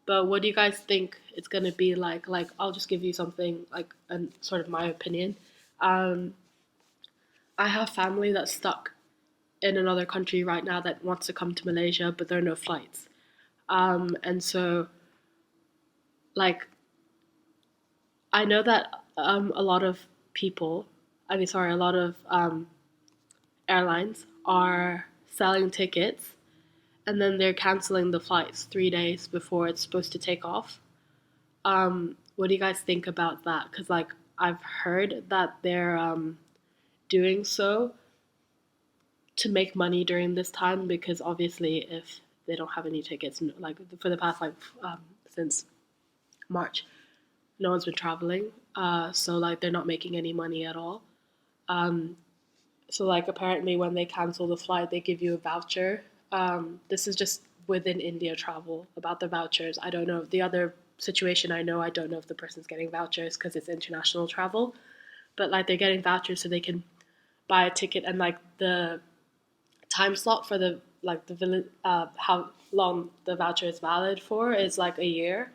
But what do you guys think it's going to be like? Like, I'll just give you something, like, sort of my opinion. I have family that's stuck in another country right now that wants to come to Malaysia, but there are no flights. And so, like, I know that a lot of airlines are selling tickets, and then they're canceling the flights 3 days before it's supposed to take off. What do you guys think about that? Because like I've heard that they're doing so to make money during this time, because obviously if they don't have any tickets, like for the past since March, no one's been traveling, so like they're not making any money at all. So like apparently when they cancel the flight, they give you a voucher. This is just within India travel about the vouchers. I don't know the other situation. I don't know if the person's getting vouchers because it's international travel, but like they're getting vouchers so they can buy a ticket, and like the time slot for how long the voucher is valid for is like a year.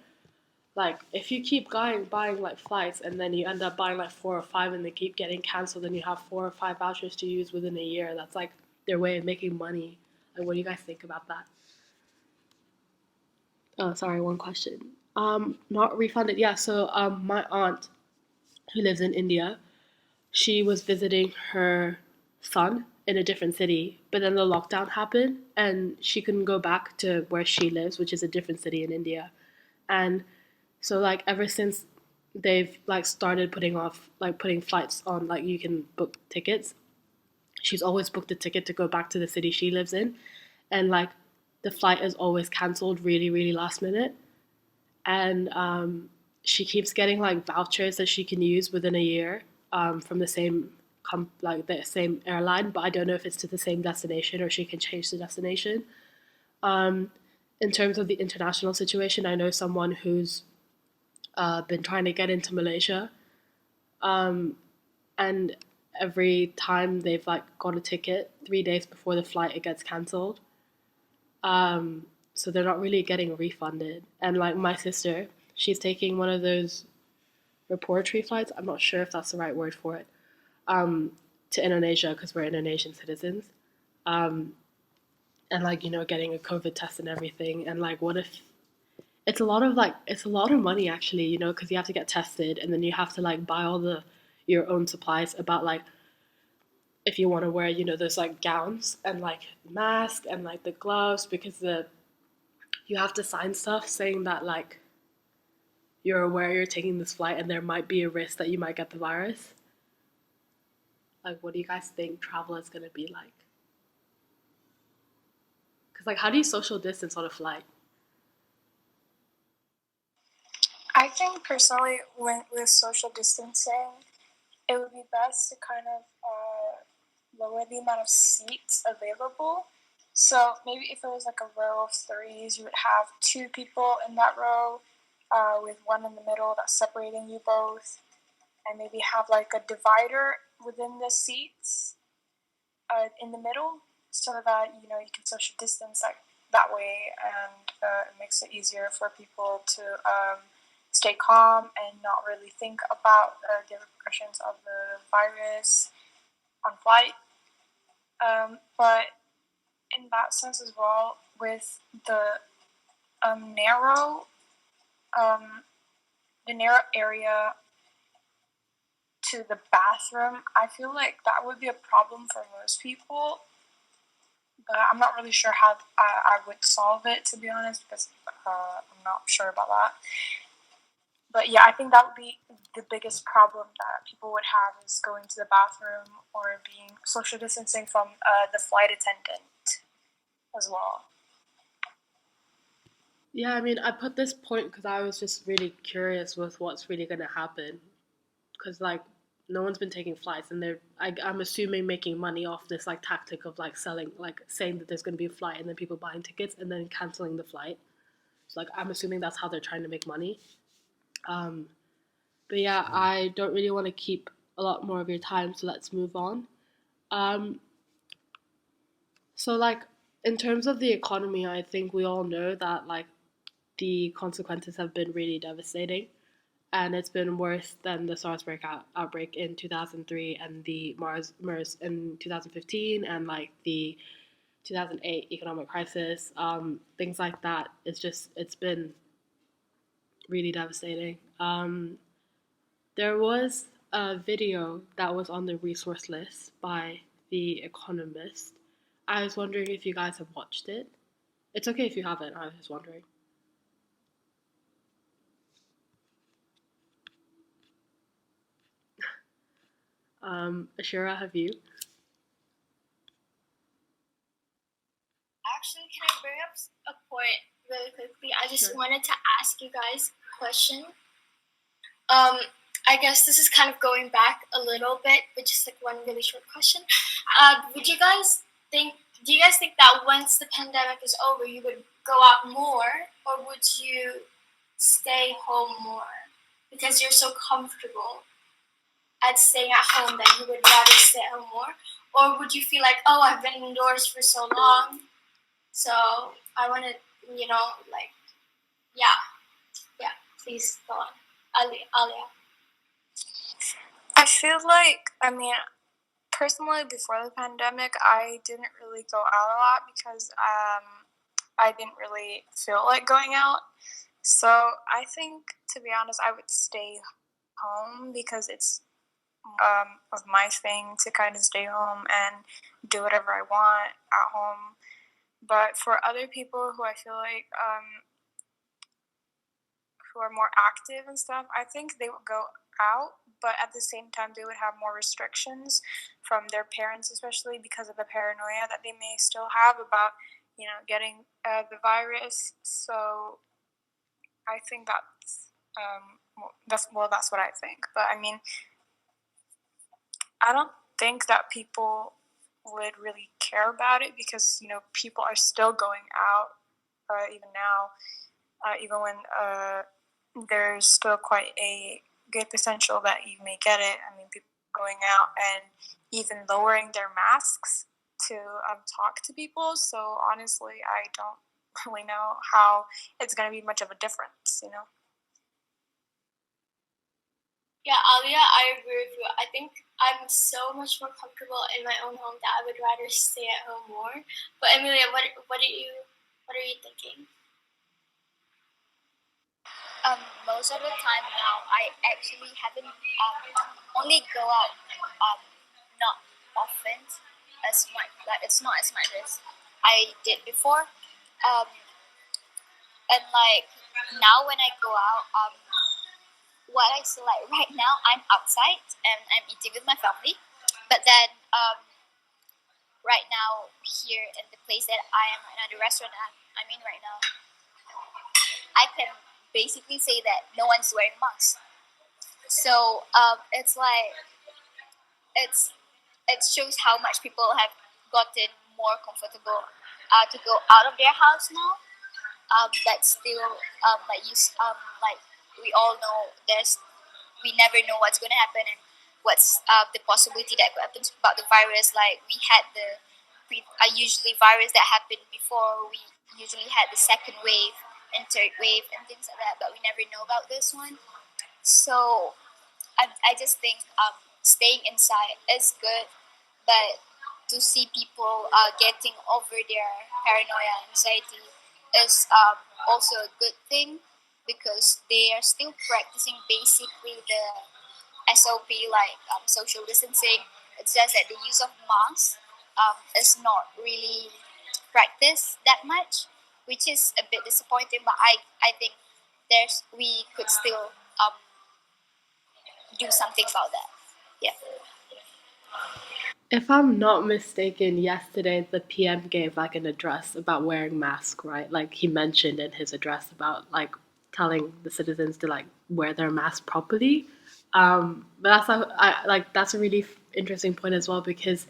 Like if you keep buying like flights and then you end up buying like 4 or 5 and they keep getting cancelled and you have 4 or 5 vouchers to use within a year, that's like their way of making money. Like, what do you guys think about that? Oh, sorry, one question. Not refunded. Yeah, so my aunt who lives in India, she was visiting her son in a different city, but then the lockdown happened and she couldn't go back to where she lives, which is a different city in India. And so like ever since they've like started putting flights on, like you can book tickets, she's always booked a ticket to go back to the city she lives in, and like the flight is always cancelled really, really last minute. And she keeps getting like vouchers that she can use within a year from the same the same airline, but I don't know if it's to the same destination or she can change the destination. in terms of the international situation, I know someone who's been trying to get into Malaysia, um, and every time they've like got a ticket 3 days before the flight, it gets cancelled. Um, so they're not really getting refunded. And like my sister, she's taking one of those reportory flights. I'm not sure if that's the right word for it. Um, to Indonesia because we're Indonesian citizens. Um, and like getting a COVID test and everything. And like, what if it's a lot of money actually, because you have to get tested and then you have to like buy all the your own supplies about like if you want to wear those like gowns and like mask and like the gloves because the you have to sign stuff saying that like you're aware you're taking this flight and there might be a risk that you might get the virus. Like, what do you guys think travel is going to be like? Because like, how do you social distance on a flight? I think personally, with social distancing, it would be best to kind of lower the amount of seats available. So maybe if it was like a row of threes, you would have two people in that row with one in the middle that's separating you both, and maybe have like a divider within the seats in the middle so that you can social distance that way, and it makes it easier for people to stay calm and not really think about the repercussions of the virus on flight. But in that sense as well, with the narrow area to the bathroom, I feel like that would be a problem for most people. But I'm not really sure how I would solve it, to be honest, because I'm not sure about that. But yeah, I think that would be the biggest problem that people would have is going to the bathroom or being social distancing from the flight attendant as well. Yeah, I mean, I put this point because I was just really curious with what's really going to happen. Because, like, no one's been taking flights, and I'm assuming making money off this, like, tactic of, like, selling, like, saying that there's going to be a flight and then people buying tickets and then canceling the flight. So, like, I'm assuming that's how they're trying to make money. Um, but yeah, I don't really want to keep a lot more of your time, so let's move on. Um, so, like, in terms of the economy, I think we all know that, like, the consequences have been really devastating, and it's been worse than the SARS outbreak in 2003 and the MERS in 2015 and like the 2008 economic crisis, things like that. It's been really devastating. There was a video that was on the resource list by The Economist. I was wondering if you guys have watched it. It's okay if you haven't, I was just wondering. Asyirah, have you? Actually, can I bring up a point really quickly? I just Sure. wanted to ask you guys a question. I guess this is kind of going back a little bit, but just like one really short question. Would you guys think? Do you guys think that once the pandemic is over, you would go out more, or would you stay home more because you're so comfortable at staying at home that you would rather stay at home more, or would you feel like, oh, I've been indoors for so long, so I want to, like, yeah, yeah. Please go on, Alia. I feel like, personally, before the pandemic, I didn't really go out a lot because I didn't really feel like going out. So I think, to be honest, I would stay home because it's of my thing to kind of stay home and do whatever I want at home. But for other people who I feel like who are more active and stuff, I think they would go out, but at the same time they would have more restrictions from their parents, especially because of the paranoia that they may still have about getting the virus. So I think that's what I think. But I mean, I don't think that people would really care about it because people are still going out even now, even when there's still quite a good potential that you may get it. I mean, people going out and even lowering their masks to talk to people. So honestly, I don't really know how it's going to be much of a difference, you know? Yeah, Alia, I agree with you. I think I'm so much more comfortable in my own home that I would rather stay at home more. But Amelia, what are you thinking? Most of the time now, I actually haven't only go out not often as much. Like it's not as much as I did before. Um, and like now when I go out, what I see like right now, I'm outside and I'm eating with my family. But then right now here in the place that I am right now, the restaurant I'm in right now, I can basically say that no one's wearing masks. So it's like it shows how much people have gotten more comfortable to go out of their house now. But still, like we all know, we never know what's going to happen and what's the possibility that could happen about the virus. Like we had usually virus that happened before. We usually had the second wave and third wave and things like that, but we never know about this one. So I just think staying inside is good, but to see people getting over their paranoia and anxiety is also a good thing because they are still practicing basically the SOP like social distancing. It's just that the use of masks is not really practiced that much, which is a bit disappointing. But I think we could still do something about that. Yeah. If I'm not mistaken, yesterday the PM gave like an address about wearing masks, right? Like he mentioned in his address about like telling the citizens to like wear their mask properly. But that's a really interesting point as well because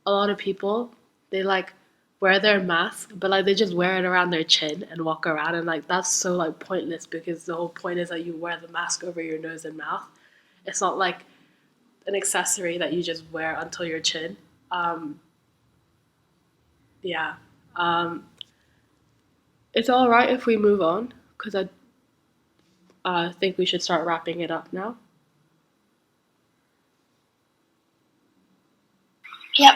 a lot of people they like wear their mask, but like they just wear it around their chin and walk around, and like that's so like pointless because the whole point is that you wear the mask over your nose and mouth. It's not like an accessory that you just wear until your chin. Um, yeah. Um, it's all right if we move on because I think we should start wrapping it up now. Yep.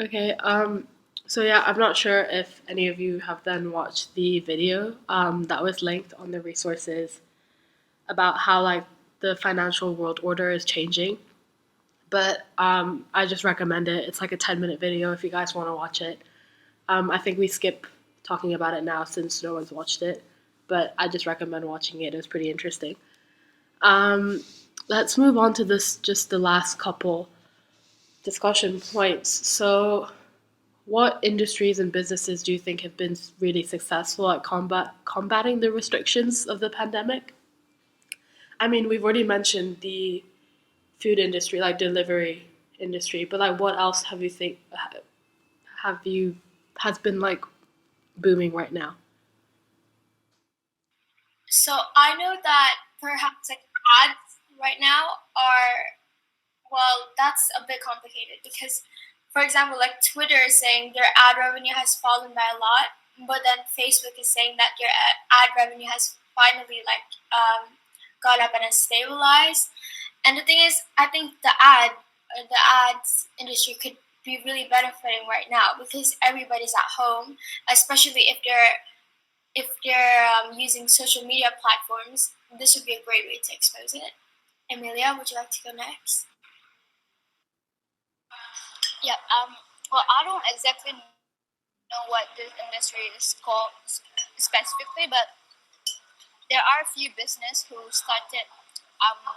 Okay. So yeah, I'm not sure if any of you have then watched the video that was linked on the resources about how like the financial world order is changing. But I just recommend it. It's like a 10-minute video if you guys want to watch it. I think we skip talking about it now since no one's watched it, but I just recommend watching it. It was pretty interesting. Let's move on to just the last couple discussion points. So, what industries and businesses do you think have been really successful at combating the restrictions of the pandemic? I mean, we've already mentioned the food industry, like delivery industry, but like what else has been like booming right now? So I know that perhaps like ads right now are, well, that's a bit complicated because, for example, like Twitter is saying their ad revenue has fallen by a lot, but then Facebook is saying that your ad revenue has finally like gone up and has stabilized. And the thing is, I think the ads industry could be really benefiting right now because everybody's at home, especially if they're using social media platforms. This would be a great way to expose it. Emilia, would you like to go next? Yeah. Well, I don't exactly know what this industry is called specifically, but there are a few business who started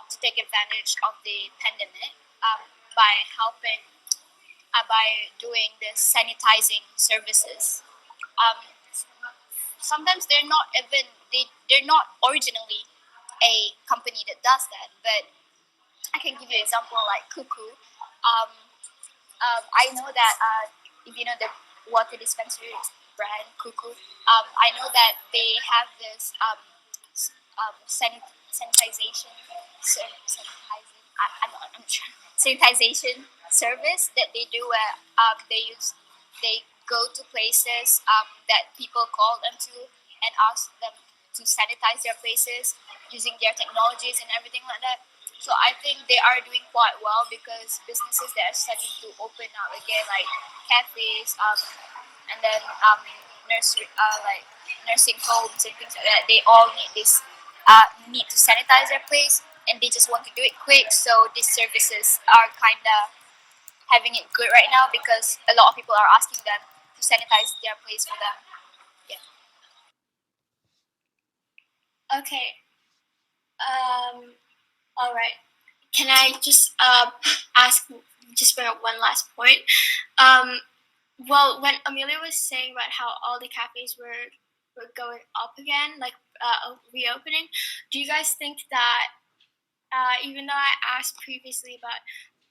to take advantage of the pandemic by helping by doing the sanitizing services. Um, Sometimes they're not originally a company that does that, but I can give you an example like Cuckoo. I know that if you know the water dispensers brand, Cuckoo. I know that they have this sanitization, I'm trying, sanitization service that they do where they go to places that people call them to and ask them to sanitize their places using their technologies and everything like that. So I think they are doing quite well because businesses that are starting to open up again, like cafes, and then like nursing homes and things like that, they all need to sanitize their place, and they just want to do it quick. So these services are kind of having it good right now because a lot of people are asking them to sanitize their place for them. Yeah. Okay. All right. Can I just bring up one last point? Well, when Amelia was saying about how all the cafes were going up again, like reopening, do you guys think that even though I asked previously about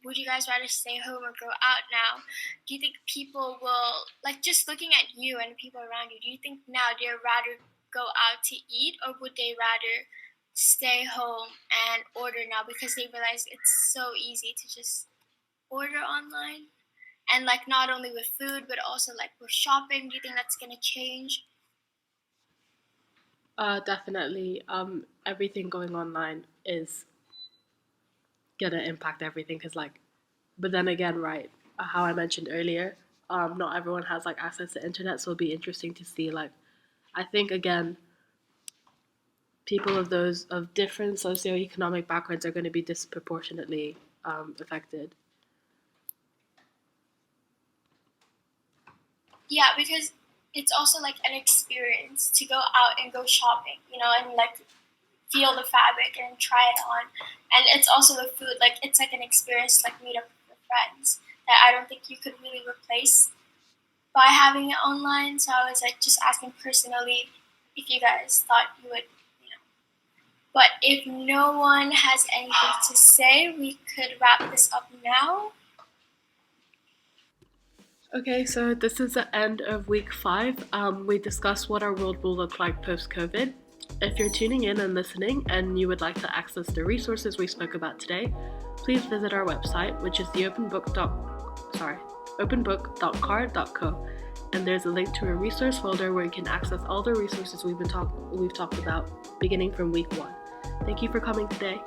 would you guys rather stay home or go out now, do you think people will, like just looking at you and people around you, do you think now they'd rather go out to eat or would they rather stay home and order now because they realize it's so easy to just order online? And like not only with food but also like with shopping, do you think that's gonna change? Definitely. Everything going online is gonna impact everything because but then again, right, how I mentioned earlier, not everyone has like access to internet, so it'll be interesting to see I think again people of different socioeconomic backgrounds are going to be disproportionately affected. Yeah, because it's also like an experience to go out and go shopping, and like feel the fabric and try it on. And it's also the food, like it's like an experience to like meet up with friends that I don't think you could really replace by having it online. So I was like just asking personally if you guys thought you would, But if no one has anything to say, we could wrap this up now. Okay, so this is the end of week 5. We discussed what our world will look like post-COVID. If you're tuning in and listening and you would like to access the resources we spoke about today, please visit our website, which is the openbook.card.co, and there's a link to a resource folder where you can access all the resources we've talked about beginning from week 1. Thank you for coming today.